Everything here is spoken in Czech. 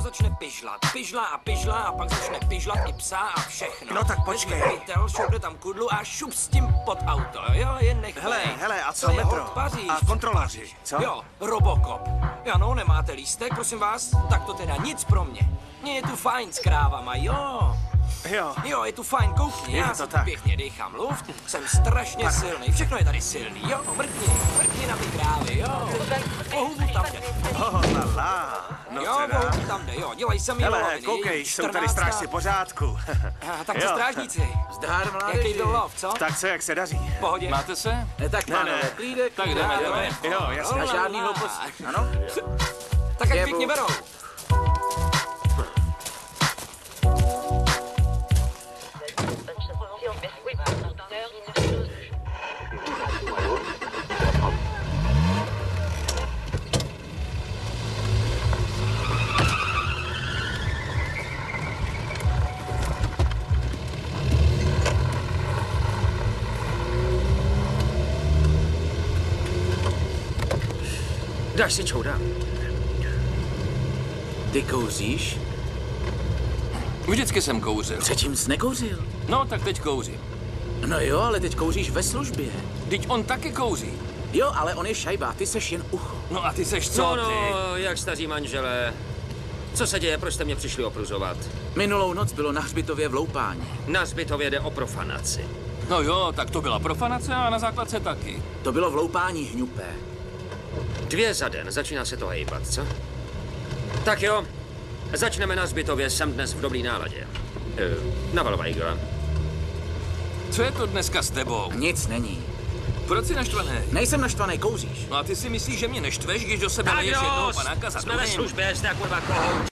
začne pižlat. Pižlá a pak začne pižlat i psa a všechno. No tak počkej. Vezme pytel, šoupne tam kudlu a šup s tím pod auto, jo, jen nech. Hele, a co To je metro? od Paříž. A kontroláři, co? Jo, Robocop. Ano, nemáte lístek, prosím vás? Tak to teda nic pro mě. Mně je tu fajn s krávama, jo. Jo, je tu fajn, koukni, Je já to si tu tak. pěkně dýchám luft, jsem strašně silný, všechno je tady silný, jo, mrkni na ty krávy, jo. Bohu tam jde. No Jo, teda. bohu tam jde, jo, dělej se mi Hele, voloviny. koukej, jsou tady 14. strážci pořádku. Tak co Jo. strážníci? Zdar, mládeži. Jaký byl lov, co? Tak co, jak se daří? V pohodě. Máte se? Tak pánové, ne. klídek. Tak jdeme. Jo, jasně. A žádný hlouposti. Ano? Tak ať Jebu. pěkně berou. Dáš si čouda? Ty kouříš? Vždycky jsem kouřil. Předtím jsi nekouřil. No, tak teď kouřím. No jo, ale teď kouříš ve službě. Teď on taky kouří. Jo, ale on je šajba, ty seš jen ucho. No a ty seš co, No, ty? jak staří manželé. Co se děje, proč jste mě přišli opruzovat? Minulou noc bylo na hřbitově v Loupání. Na hřbitově jde o profanaci. No jo, tak to byla profanace a na základce taky. To bylo v Loupání, hňupé. 2 za den, začíná se to hejbat, co? Tak jo, začneme na hřbitově, jsem dnes v dobrý náladě. Naval Weigla. Co je to dneska s tebou? Nic není. Proč jsi naštvaný? Nejsem naštvaný, kouříš. No a ty si myslíš, že mě neštveš, když do sebe leješ jednoho panáka za jsme ve druhým? službě, jste kurva kohout.